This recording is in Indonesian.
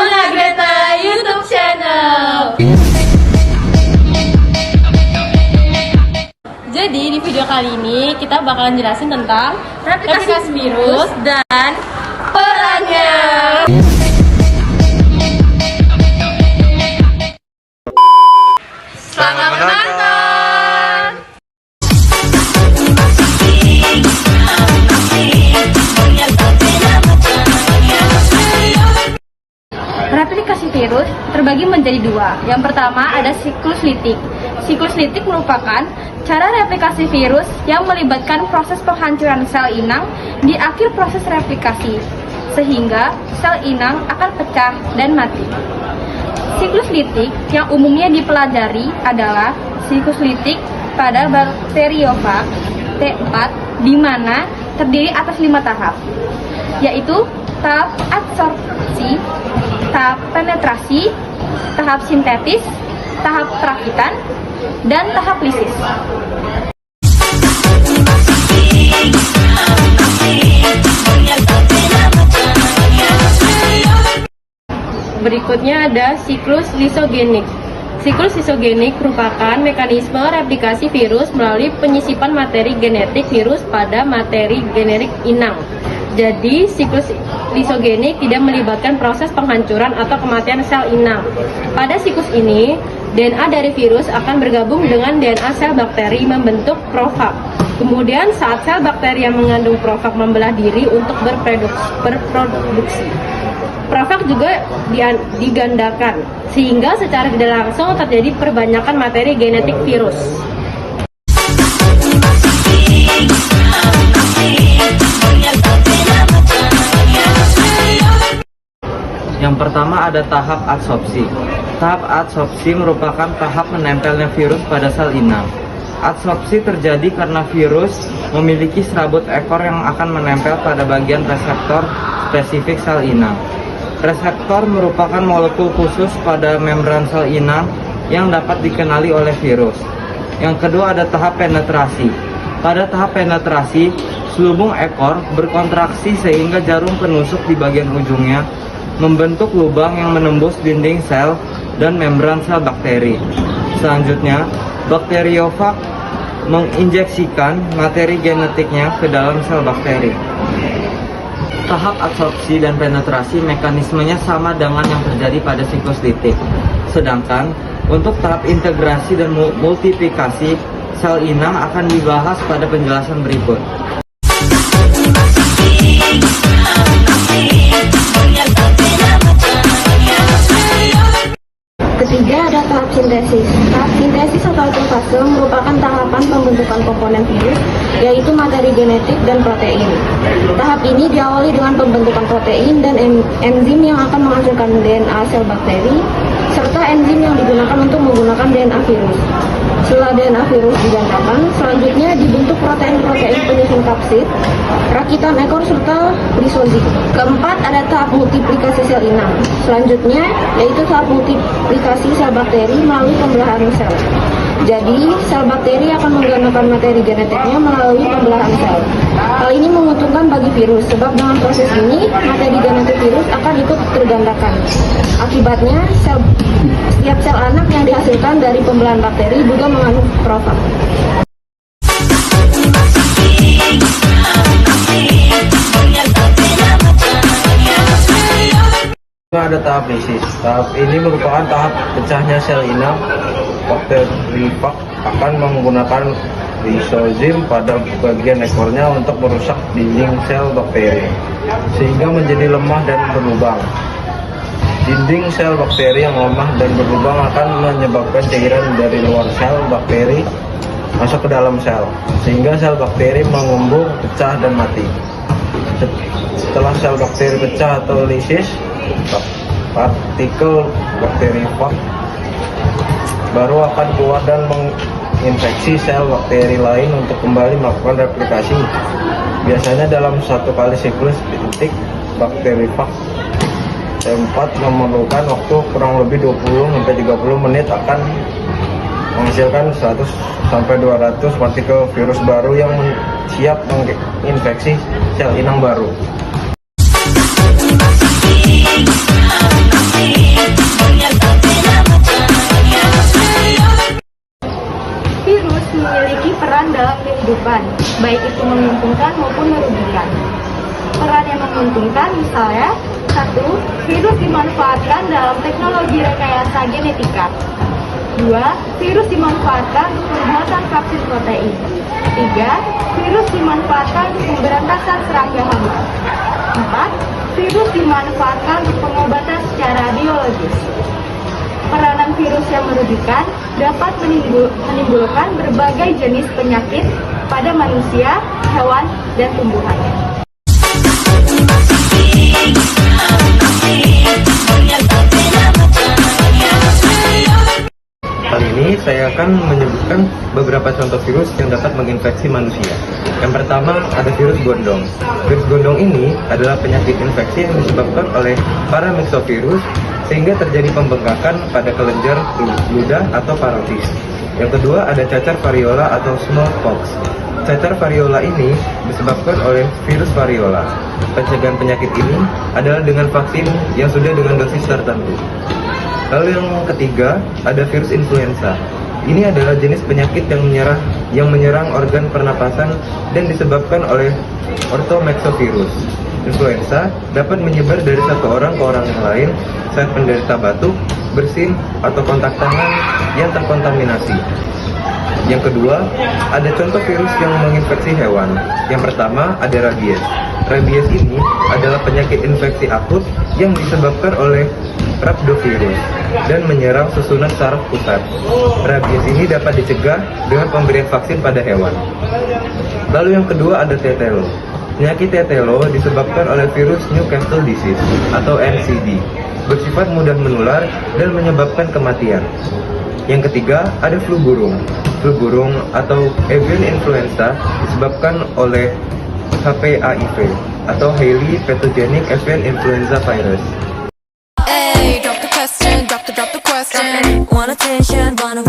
Luna Greta YouTube channel. Jadi di video kali ini kita bakalan jelasin tentang replikasi virus dan perannya. Selamat menonton. Replikasi virus terbagi menjadi dua. Yang pertama ada siklus litik. Siklus litik merupakan cara replikasi virus yang melibatkan proses penghancuran sel inang di akhir proses replikasi, sehingga sel inang akan pecah dan mati. Siklus litik yang umumnya dipelajari adalah siklus litik pada bakteriofag T4, di mana terdiri atas 5 tahap, yaitu tahap adsorpsi, tahap penetrasi, tahap sintetis, tahap perakitan, dan tahap lisis. Berikutnya ada siklus lisogenik. Siklus lisogenik merupakan mekanisme replikasi virus melalui penyisipan materi genetik virus pada materi genetik inang. Jadi, siklus lisogenik tidak melibatkan proses penghancuran atau kematian sel inang. Pada siklus ini, DNA dari virus akan bergabung dengan DNA sel bakteri membentuk profag. Kemudian, saat sel bakteri yang mengandung profag membelah diri untuk berproduksi, profag juga digandakan, sehingga secara tidak langsung terjadi perbanyakan materi genetik virus. Yang pertama ada tahap adsorpsi. Tahap adsorpsi merupakan tahap menempelnya virus pada sel inang. Adsorpsi terjadi karena virus memiliki serabut ekor yang akan menempel pada bagian reseptor spesifik sel inang. Reseptor merupakan molekul khusus pada membran sel inang yang dapat dikenali oleh virus. Yang kedua ada tahap penetrasi. Pada tahap penetrasi, selubung ekor berkontraksi sehingga jarum penusuk di bagian ujungnya membentuk lubang yang menembus dinding sel dan membran sel bakteri. Selanjutnya, bakteriofag menginjeksikan materi genetiknya ke dalam sel bakteri. Tahap adsorpsi dan penetrasi mekanismenya sama dengan yang terjadi pada siklus litik. Sedangkan untuk tahap integrasi dan multiplikasi sel inang akan dibahas pada penjelasan berikut. Ketiga ada tahap sintesis. Tahap sintesis atau autofase merupakan tahapan pembentukan komponen virus, yaitu materi genetik dan protein. Tahap ini diawali dengan pembentukan protein dan enzim yang akan menghasilkan DNA sel bakteri, serta enzim yang digunakan untuk menggunakan DNA virus. Setelah DNA virus digandakan, selanjutnya dibentuk protein-protein penyusun kapsid, rakitan ekor, serta lisozik. Keempat, ada tahap multiplikasi sel inang. Selanjutnya, yaitu tahap multiplikasi sel bakteri melalui pembelahan sel. Jadi, sel bakteri akan menggandakan materi genetiknya melalui pembelahan sel. Hal ini menguntungkan bagi virus, sebab dengan proses ini, materi genetik virus akan ikut tergandakan. Akibatnya, setiap sel anak yang dihasilkan dari pembelahan bakteri juga mengandung profag. Ada tahap lisis. Tahap ini merupakan tahap pecahnya sel inang. Bakterifag akan menggunakan lisozim pada bagian ekornya untuk merusak dinding sel bakteri, sehingga menjadi lemah dan berlubang. Dinding sel bakteri yang lemah dan berlubang akan menyebabkan cairan dari luar sel bakteri masuk ke dalam sel, sehingga sel bakteri mengembung, pecah, dan mati. Setelah sel bakteri pecah atau lisis, partikel bakterifag baru akan keluar dan menginfeksi sel bakteri lain untuk kembali melakukan replikasi. Biasanya dalam satu kali siklus litik, bakterifag T4 memerlukan waktu kurang lebih 20-30 menit akan menghasilkan 100-200 partikel virus baru yang siap menginfeksi sel inang baru. kehidupan, baik itu menguntungkan maupun merugikan. Peran yang menguntungkan misalnya, 1. Virus dimanfaatkan dalam teknologi rekayasa genetika. 2. Virus dimanfaatkan untuk pembuatan vaksin protein. 3. Virus dimanfaatkan untuk pemberantasan serangga hama. 4. Virus dimanfaatkan untuk pengobatan secara biologis. Peranan virus yang merugikan dapat menimbulkan berbagai jenis penyakit pada manusia, hewan, dan tumbuhan. Kali ini saya akan menyebutkan beberapa contoh virus yang dapat menginfeksi manusia. Yang pertama ada virus gondong. Virus gondong ini adalah penyakit infeksi yang disebabkan oleh paramyxovirus sehingga terjadi pembengkakan pada kelenjar ludah atau parotis. Yang kedua ada cacar variola atau smallpox. Cacar variola ini disebabkan oleh virus variola. Pencegahan penyakit ini adalah dengan vaksin yang sudah dengan dosis tertentu. Lalu yang ketiga, ada virus influenza. Ini adalah jenis penyakit yang menyerang organ pernapasan dan disebabkan oleh orthomyxovirus. Influenza dapat menyebar dari satu orang ke orang yang lain saat penderita batuk, bersin, atau kontak tangan yang terkontaminasi. Yang kedua, ada contoh virus yang menginfeksi hewan. Yang pertama, ada rabies. Rabies ini adalah penyakit infeksi akut yang disebabkan oleh rhabdovirus dan menyerang susunan saraf pusat. Rabies ini dapat dicegah dengan pemberian vaksin pada hewan. Lalu yang kedua ada tetelo. Penyakit tetelo disebabkan oleh virus Newcastle disease atau NCD. Bersifat mudah menular dan menyebabkan kematian. Yang ketiga ada flu burung. Flu burung atau avian influenza disebabkan oleh HPAIV atau Highly Pathogenic Avian Influenza Virus. Hey, drop the question, drop the question. Want attention, wanna